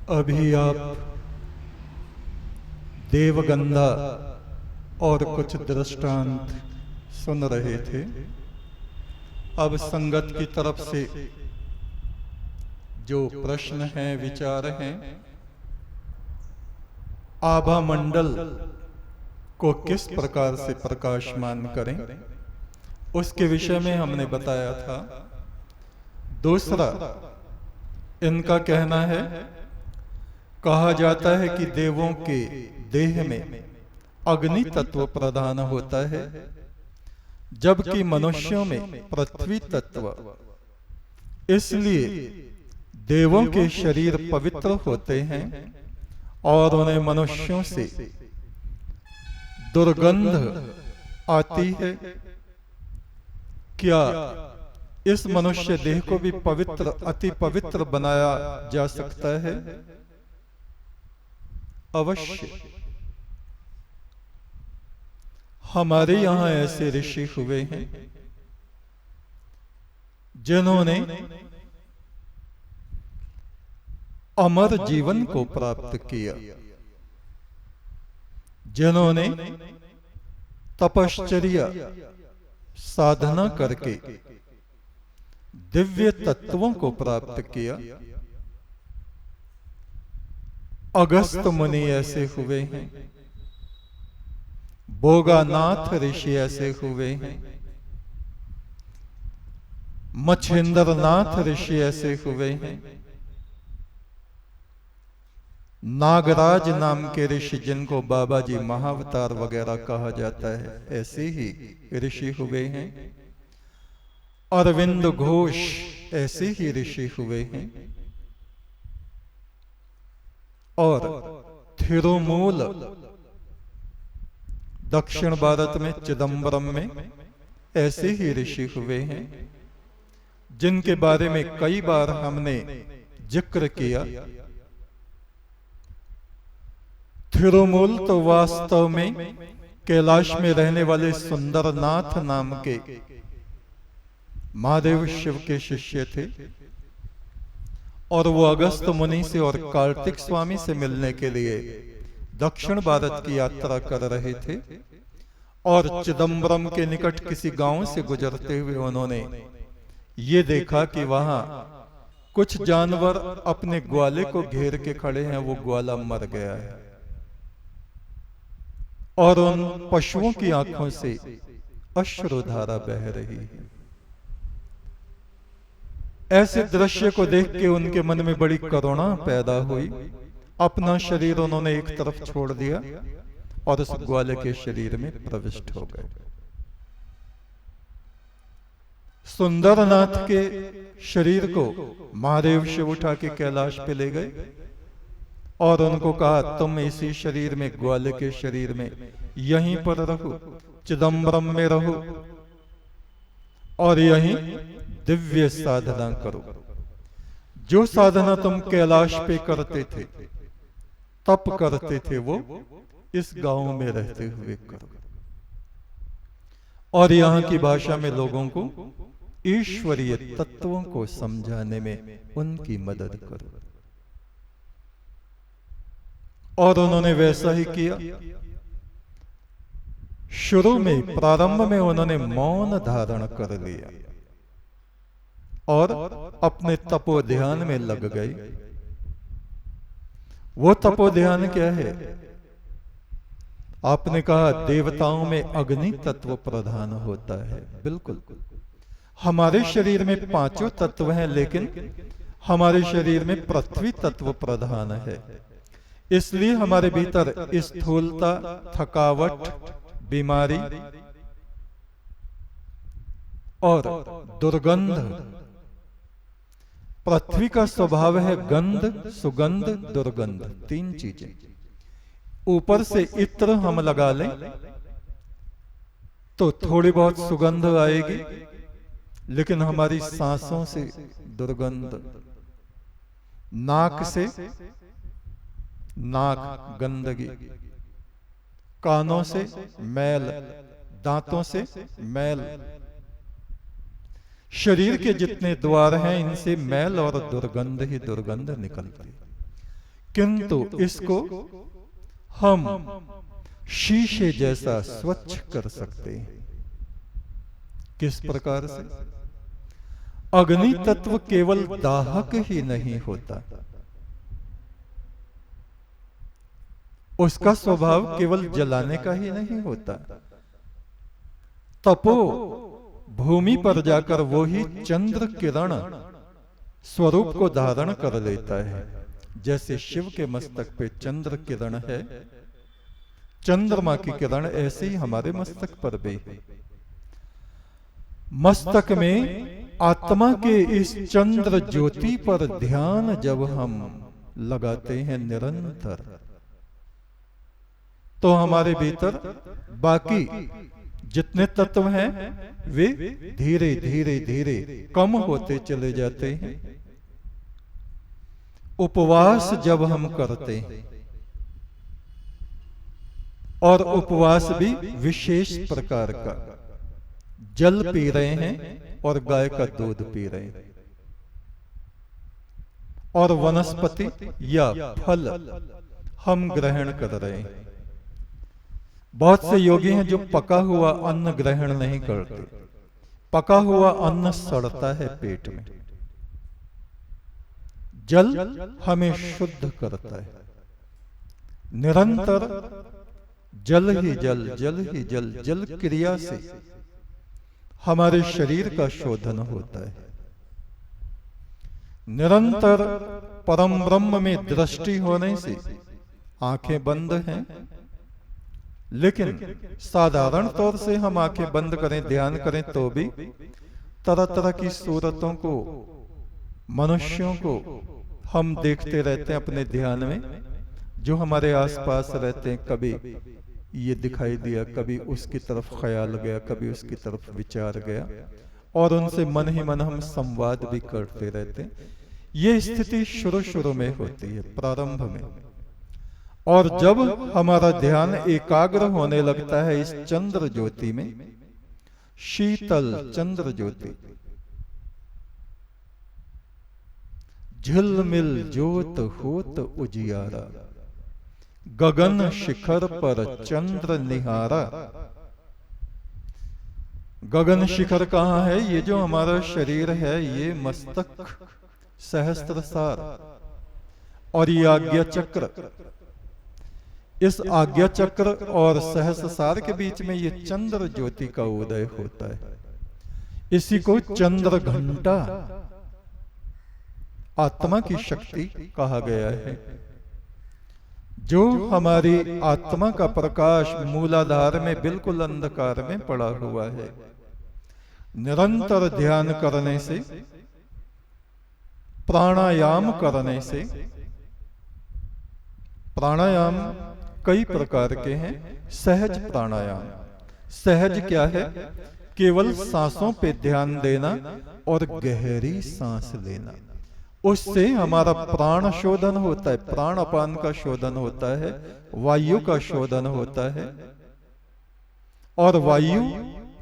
अभी आप देवगंधा और कुछ दृष्टांत सुन रहे थे। अब संगत की तरफ से जो प्रश्न हैं, विचार हैं, आभा मंडल को किस प्रकार से प्रकाशमान करें, उसके विषय में हमने बताया था। दूसरा, इनका कहना है, कहा जाता है कि देवों के देह में अग्नि तत्व प्रधान होता है, जबकि मनुष्यों में पृथ्वी तत्व। इसलिए देवों के शरीर पवित्र होते हैं और उन्हें मनुष्यों से दुर्गंध आती है। क्या इस मनुष्य देह को भी पवित्र, अति पवित्र बनाया जा सकता है? अवश्य। हमारे यहां ऐसे ऋषि हुए हैं जिन्होंने अमर जीवन को प्राप्त किया, जिन्होंने तपश्चर्या साधना करके दिव्य तत्वों को प्राप्त किया। अगस्त मुनि ऐसे हुए हैं, भोगानाथ ऋषि ऐसे हुए हैं, मच्छिंद्रनाथ ऋषि ऐसे हुए हैं, नागराज नाम के ऋषि जिनको बाबा जी महावतार वगैरह कहा जाता है, ऐसे ही ऋषि हुए हैं। अरविंद घोष ऐसे ही ऋषि हुए हैं। और थिरुमूल दक्षिण भारत में चिदंबरम में ऐसे ही ऋषि हुए हैं, जिनके बारे में कई बार हमने जिक्र किया। थिरुमूल तो वास्तव में कैलाश में रहने वाले सुंदरनाथ नाम के महादेव शिव के शिष्य थे, और वो अगस्त मुनि से और कार्तिक स्वामी से मिलने के लिए दक्षिण भारत की यात्रा कर रहे थे। और चिदंबरम के निकट किसी गांव से गुजरते हुए उन्होंने ये देखा कि वहां कुछ जानवर अपने ग्वाले को घेर के खड़े हैं, वो ग्वाला मर गया है, और उन पशुओं की आंखों से अश्रुधारा बह रही है। ऐसे दृश्य को देख के उनके मन में बड़ी करुणा पैदा हुई। अपना शरीर उन्होंने एक तरफ छोड़ दिया और उस ग्वाले के शरीर में प्रविष्ट हो गए। सुंदरनाथ के शरीर को महादेव शिव उठा के कैलाश पे ले गए और उनको कहा, तुम इसी शरीर में, ग्वाले के शरीर में यहीं पर रहो, चिदंबरम में रहो और यहीं दिव्य साधना करो। जो साधना तुम कैलाश पे करते थे, तप करते थे, वो इस गांव में रहते हुए करो। और यहां की भाषा में लोगों को ईश्वरीय तत्वों को समझाने में उनकी मदद करो। और उन्होंने वैसा ही किया। शुरू में, प्रारंभ में उन्होंने मौन धारण कर लिया और अपने तपो ध्यान में लग गए। वो तपो ध्यान क्या है? आपने कहा देवताओं में अग्नि तत्व प्रधान होता है। बिल्कुल, हमारे शरीर में पांचों तत्व हैं, लेकिन हमारे शरीर में पृथ्वी तत्व प्रधान है। इसलिए हमारे भीतर स्थूलता, थकावट, बीमारी और दुर्गंध। पृथ्वी का स्वभाव है गंध, सुगंध, दुर्गंध, तीन चीजें। ऊपर से इत्र हम लगा लें तो थोड़ी बहुत सुगंध आएगी, लेकिन हमारी सांसों से दुर्गंध, नाक से नाक गंदगी, कानों से मैल, दांतों से मैल, शरीर के जितने द्वार हैं इनसे मैल और दुर्गंध ही दुर्गंध निकलती है। किंतु इसको हम शीशे जैसा स्वच्छ कर सकते हैं। किस प्रकार से? अग्नि तत्व केवल दाहक ही नहीं होता, उसका स्वभाव केवल जलाने का ही नहीं होता। तपो भूमि पर जाकर वो ही चंद्र किरण स्वरूप को धारण कर लेता है। जैसे शिव के मस्तक पे चंद्र किरण है, चंद्रमा की किरण ऐसे ही हमारे मस्तक पर भी है। मस्तक में आत्मा के इस चंद्र ज्योति पर ध्यान जब हम लगाते हैं निरंतर, तो हमारे भीतर बाकी जितने तत्व हैं वे धीरे धीरे धीरे कम होते चले जाते हैं। उपवास जब हम करते हैं, और उपवास भी विशेष प्रकार का, जल पी रहे हैं और गाय का दूध पी रहे हैं, और वनस्पति या फल हम ग्रहण कर रहे हैं। बहुत से योगी हैं जो पका हुआ अन्न ग्रहण नहीं करते। पका हुआ अन्न सड़ता है पेट में। जल हमें शुद्ध करता है। निरंतर जल ही जल, जल ही जल, जल क्रिया से हमारे शरीर का शोधन होता है। निरंतर परम ब्रह्म में दृष्टि होने से आंखें बंद हैं, लेकिन साधारण तौर से हम आंखें बंद करें, ध्यान करें तो भी तरह तरह की सूरतों को, मनुष्यों को हम देखते रहते हैं अपने ध्यान में, जो हमारे आसपास रहते हैं। कभी ये दिखाई दिया, कभी उसकी तरफ ख्याल गया, कभी उसकी तरफ विचार गया, और उनसे मन ही मन हम संवाद भी करते रहते हैं। ये स्थिति शुरू शुरू में होती है, प्रारंभ में। और जब हमारा ध्यान एकाग्र होने लगता है इस चंद्र ज्योति में, शीतल चंद्र ज्योति, झिलमिल ज्योत होत उजियारा, गगन शिखर पर चंद्र निहारा। गगन शिखर कहाँ है? ये जो हमारा शरीर है, ये मस्तक, सहस्त्रसार और ये आज्ञा चक्र। इस आज्ञा चक्र और सहस्त्रसार के बीच में ये चंद्र ज्योति का उदय होता है। इसी को चंद्र घंटा, आत्मा की शक्ति कहा गया है। जो हमारी आत्मा का प्रकाश मूलाधार में बिल्कुल अंधकार में पड़ा हुआ है, निरंतर ध्यान करने से, प्राणायाम करने से, प्राणायाम कई प्रकार के हैं। सहज प्राणायाम, सहज क्या है? केवल सांसों पे ध्यान देना और गहरी सांस लेना। उससे हमारा प्राण शोधन होता है, प्राण अपान का शोधन होता है, वायु का शोधन होता है। और वायु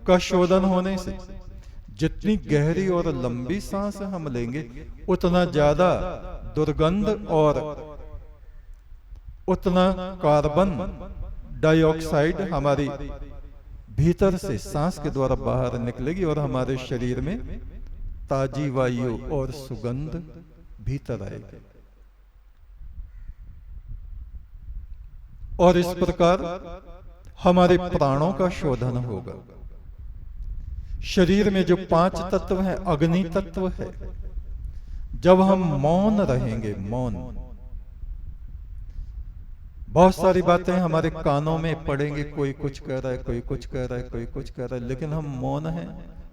का शोधन होने से जितनी गहरी और लंबी सांस हम लेंगे, उतना ज्यादा दुर्गंध और उतना कार्बन डाइऑक्साइड हमारी भीतर से सांस के द्वारा बाहर निकलेगी, और हमारे शरीर में ताजी वायु और सुगंध भीतर आएगी। और इस प्रकार हमारे प्राणों का शोधन होगा। शरीर में जो 5 तत्व हैं, अग्नि तत्व है। जब हम मौन रहेंगे, मौन, बहुत सारी बातें हमारे कानों में पड़ेंगे, कोई कुछ कह रहा है, कोई कुछ कह रहा है, कोई कुछ कह रहा है, लेकिन हम मौन हैं।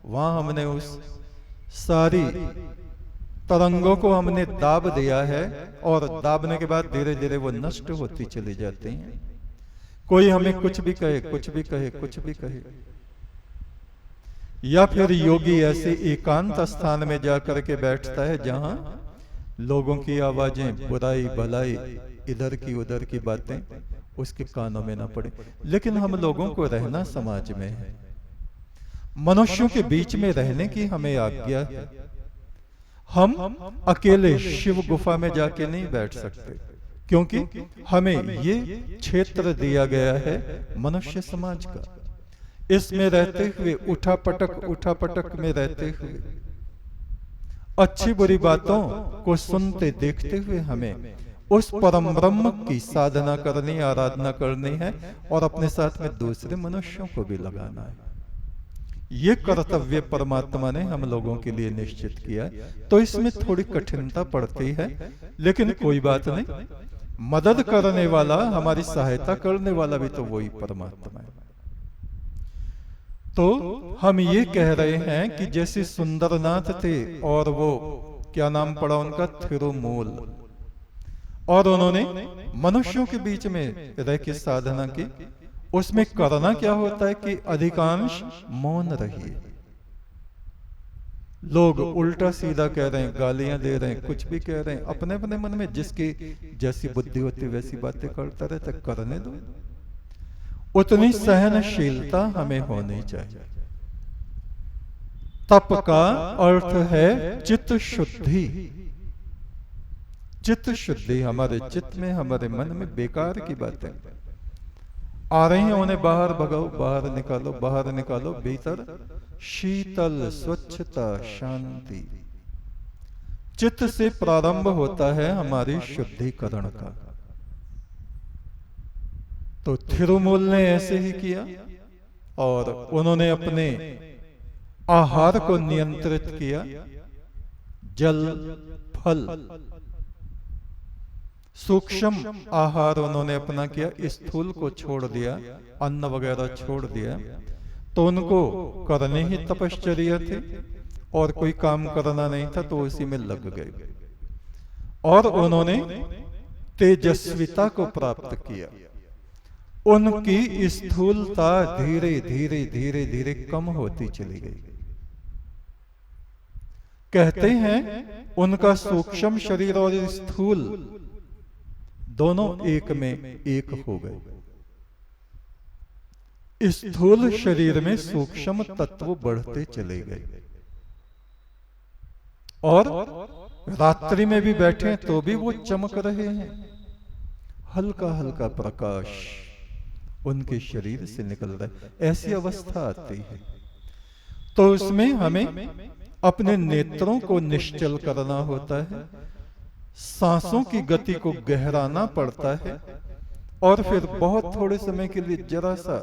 वहां हमने उस सारी तरंगों को हमने दाब दिया है, और दाबने के बाद धीरे धीरे वो नष्ट होती चली जाती हैं। कोई हमें कुछ भी कहे, कुछ भी कहे, कुछ भी कहे, या फिर योगी ऐसे एकांत स्थान में जाकर के बैठता है जहां लोगों की आवाजें, बुराई भलाई, इधर की उधर की बातें उसके कानों में ना पड़े। लेकिन हम लोगों को रहना समाज में है, मनुष्यों के बीच में रहने की हमें आज्ञा है। हम अकेले शिव गुफा में जाके नहीं बैठ सकते, क्योंकि हमें ये क्षेत्र दिया गया है मनुष्य समाज का। इसमें रहते हुए उठापटक में रहते हुए अच्छी बुरी बातों को सुनते देखते हुए हमें उस परम ब्रह्म की साधना करनी, आराधना करनी है और अपने साथ में दूसरे मनुष्यों को भी लगाना है। ये कर्तव्य परमात्मा ने हम लोगों के लिए निश्चित किया है। तो इसमें थोड़ी कठिनता पड़ती है, लेकिन कोई बात नहीं। मदद करने वाला, हमारी सहायता करने वाला भी तो वही परमात्मा है। तो हम ये कह रहे हैं कि जैसे सुंदरनाथ थे और वो क्या नाम पड़ा उनका, थिरुमूल, और उन्होंने मनुष्यों के बीच में रह के साधना की। उसमें करना क्या होता है कि अधिकांश मौन रहिए। लोग उल्टा सीधा कह रहे हैं, गालियां दे रहे हैं, कुछ भी कह रहे हैं, अपने अपने मन में जिसकी जैसी बुद्धि होती वैसी बातें करता रहता, करने दो। उतनी सहनशीलता हमें होनी चाहिए। तप का अर्थ है चित्त शुद्धि। चित्त शुद्धि, हमारे चित्त में, हमारे मन में बेकार की बातें आ रही हैं, उन्हें बाहर भगाओ, बाहर निकालो, बाहर निकालो। भीतर शीतल स्वच्छता शांति। चित्त से प्रारंभ होता है हमारी शुद्धिकरण का। तो थिरुमूल ने ऐसे ही किया और उन्होंने अपने आहार को नियंत्रित किया। जल, फल, सूक्ष्म आहार उन्होंने अपना किया, स्थूल को छोड़ दिया, अन्न वगैरह छोड़ दिया। तो उनको करने ही तपश्चर्या थे और कोई काम करना नहीं था, तो उसी में लग गए और उन्होंने तेजस्विता को प्राप्त किया। उनकी स्थूलता धीरे धीरे धीरे धीरे कम होती चली गई। कहते हैं उनका सूक्ष्म शरीर और स्थूल दोनों एक में एक हो गए। स्थूल शरीर में सूक्ष्म तत्व बढ़ते चले गए और रात्रि में भी बैठे तो भी वो चमक रहे हैं। हल्का हल्का प्रकाश उनके शरीर से निकल रहा है, ऐसी अवस्था आती है। तो उसमें हमें अपने नेत्रों को निश्चल करना होता है, सांसों की गति को गहराना पड़ता है और फिर बहुत थोड़े समय के लिए जरा सा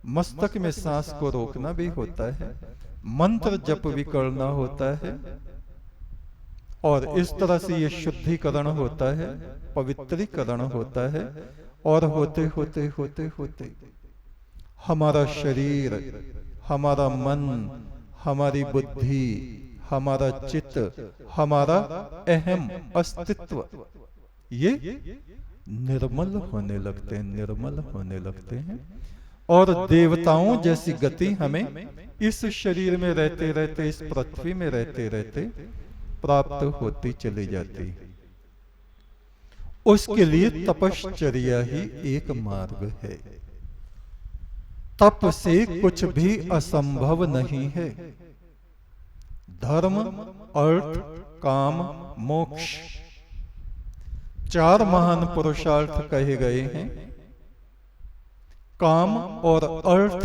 मस्तक में सांस को रोकना भी होता है, मंत्र जप भी करना होता है और इस तरह से ये शुद्धिकरण होता है, पवित्रीकरण होता है। और होते होते होते होते हमारा शरीर, हमारा मन, हमारी बुद्धि, हमारा चित्त, हमारा अहम अस्तित्व ये निर्मल होने लगते हैं, निर्मल होने लगते हैं। और देवताओं जैसी गति हमें इस शरीर में रहते रहते, इस पृथ्वी में रहते रहते प्राप्त होती चली जाती है। उसके लिए तपश्चर्या ही एक मार्ग है। तप से कुछ भी असंभव नहीं है। धर्म, अर्थ, काम, मोक्ष, चार महान पुरुषार्थ कहे गए हैं। काम और अर्थ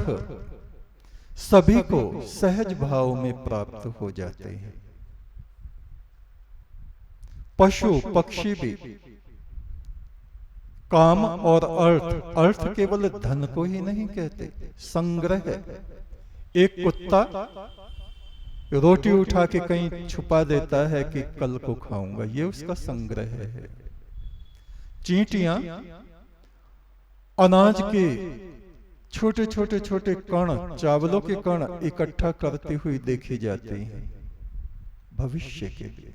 सभी को सहज भाव में प्राप्त हो जाते हैं। पशु पक्षी भी काम और अर्थ, अर्थ केवल धन को ही नहीं कहते, संग्रह है। एक कुत्ता रोटी उठा के कहीं छुपा देता है कि कल को खाऊंगा, ये उसका संग्रह है। चींटियां अनाज के छोटे छोटे छोटे कण, चावलों के कण इकट्ठा करती हुई देखी जाती हैं भविष्य के लिए।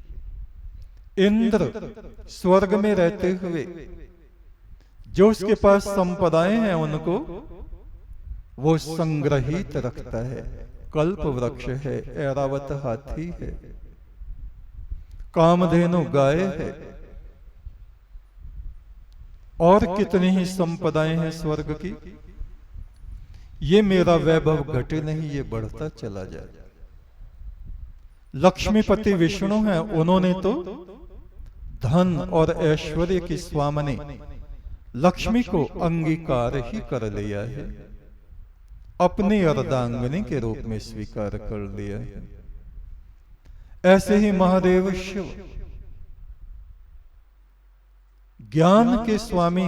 इंद्र स्वर्ग में रहते हुए जो उसके पास संपदाएं हैं उनको वो संग्रहित रखता है। कल्प वृक्ष है, ऐरावत हाथी है, कामधेनु गाय है और कितनी ही संपदाएं हैं स्वर्ग की। ये मेरा वैभव घटे नहीं, ये बढ़ता चला जाए। लक्ष्मीपति विष्णु हैं, उन्होंने तो धन और ऐश्वर्य की स्वामिनी लक्ष्मी को अंगीकार ही कर लिया है, अपनी अर्धांगिनी के रूप में स्वीकार कर लिया है। ऐसे ही महादेव शिव ज्ञान के स्वामी,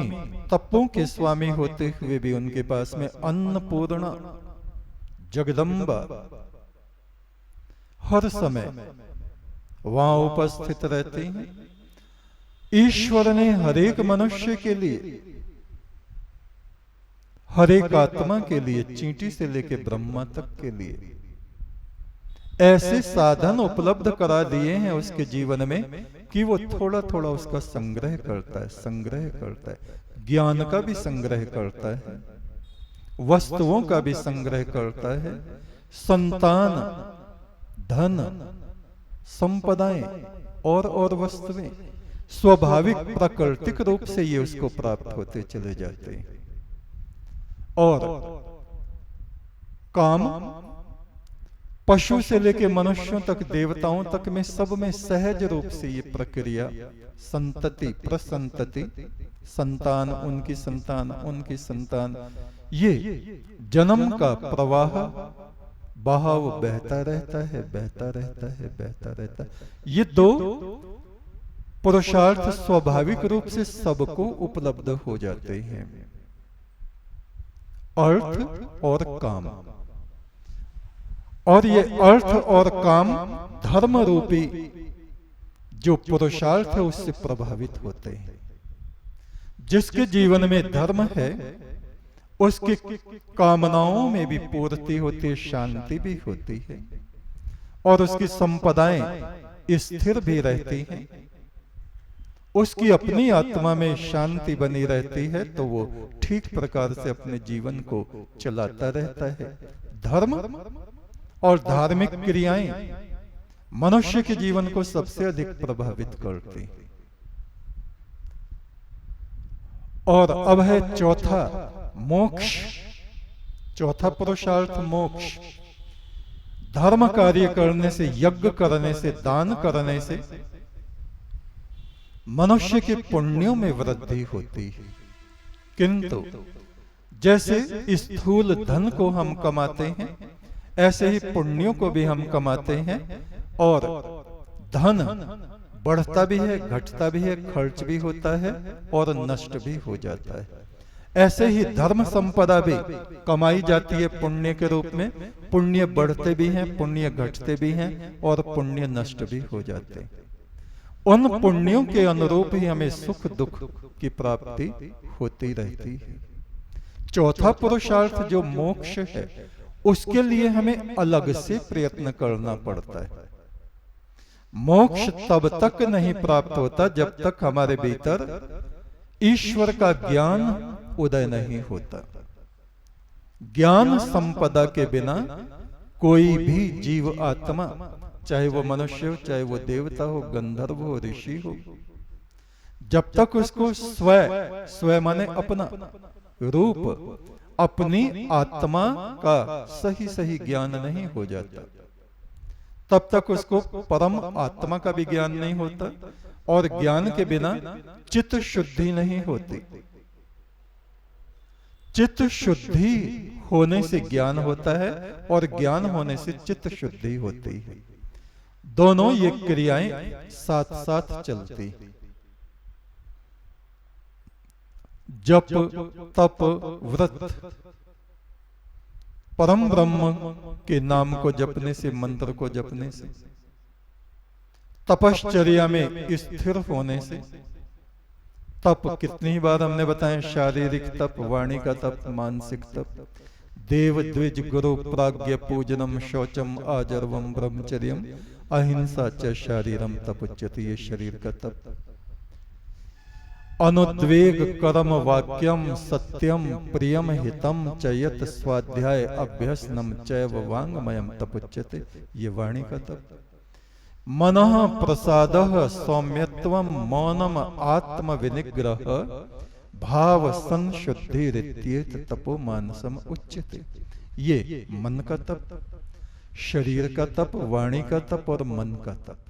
तपों के स्वामी होते हुए भी उनके पास में अन्नपूर्णा जगदम्बा हर समय वहां उपस्थित रहती हैं। ईश्वर ने हरेक मनुष्य के लिए, हरेक आत्मा के लिए, चींटी से लेकर ब्रह्मा तक के लिए ऐसे साधन उपलब्ध करा दिए हैं उसके जीवन में कि वो थोड़ा थोड़ा उसका संग्रह करता है, संग्रह करता है। ज्ञान का भी संग्रह करता है, वस्तुओं का भी संग्रह करता है, संतान, धन, संपदाएं और वस्तुएं स्वाभाविक प्राकृतिक रूप से ये उसको प्राप्त होते चले जाते हैं। और काम पशु से लेकर मनुष्यों तक, देवताओं तक में सब में सहज रूप से ये प्रक्रिया संतति प्रसंतति, संतान, उनकी संतान, उनकी संतान, ये जन्म का प्रवाह बहाव बहता रहता है, बहता रहता है, बहता रहता है। ये दो पुरुषार्थ स्वाभाविक रूप से सबको उपलब्ध हो जाते हैं, अर्थ और काम। और ये अर्थ और काम धर्म रूपी जो पुरुषार्थ है उससे प्रभावित होते हैं। जिसके जीवन में धर्म है उसकी कामनाओं में भी पूर्ति होती है, शांति भी होती है, और उसकी संपदाएं स्थिर भी रहती हैं, उसकी अपनी आत्मा में शांति बनी रहती है, तो वो ठीक प्रकार से अपने जीवन को चलाता रहता है। धर्म और धार्मिक क्रियाएं मनुष्य के जीवन को सबसे अधिक प्रभावित करती हैं। और अब है चौथा, मोक्ष। चौथा पुरुषार्थ मोक्ष। धर्म कार्य करने से, यज्ञ करने से, दान करने से मनुष्य के पुण्यों में वृद्धि होती है। किंतु जैसे स्थूल धन को हम कमाते हैं ऐसे ही पुण्यों को भी हम कमाते हैं, और धन बढ़ता भी है, घटता भी है, खर्च भी होता है और नष्ट भी हो जाता है। ऐसे ही धर्म संपदा भी कमाई जाती है पुण्य के रूप में। पुण्य बढ़ते भी हैं, पुण्य घटते भी हैं और पुण्य नष्ट भी हो जाते हैं। उन पुण्यों के अनुरूप ही हमें सुख दुख की प्राप्ति होती रहती है। चौथा पुरुषार्थ जो मोक्ष है उसके लिए हमें अलग से प्रयत्न करना पड़ता है। मोक्ष तब तक नहीं प्राप्त होता जब तक हमारे भीतर ईश्वर का ज्ञान उदय नहीं होता। ज्ञान संपदा के बिना कोई भी जीव आत्मा, चाहे वो मनुष्य हो, चाहे वो देवता हो, गंधर्व हो, ऋषि हो, जब तक उसको स्व माने अपना रूप, अपनी आत्मा का सही सही ज्ञान नहीं हो जाता, तब तक उसको परम आत्मा का भी ज्ञान नहीं होता। और ज्ञान के बिना चित्त शुद्धि नहीं होती। चित्त शुद्धि होने से ज्ञान होता है और ज्ञान होने से चित्त शुद्धि होती है। दोनों ये क्रियाएं साथ साथ चलती। जप, तप, व्रत, परम ब्रह्म के नाम को जपने से, मंत्र को जपने से, तपश्चर्या में स्थिर होने से। तप कितनी बार हमने बताया, शारीरिक तप, वाणी का तप, मानसिक तप, देव द्विज गुरु प्राज्ञ पूजनम, शौचम आजर्वम ब्रह्मचर्यम, अहिंसा च शारीरम तप उच्यते। ये शरीर का तप। अनुद्वेग कर्म वाक्यम सत्यम प्रियम हितम चयत स्वाध्याय अभ्यसनम चैव वांगमयम तप उच्यते। ये वाणी का तप। मनः प्रसादः सौम्यत्वम मौनम आत्म विनिग्रह भाव संशुद्धि रित्येत तपो मानसम उच्यते। ये मन का तप, शरीर का तप, वाणी का तप और मन का तप।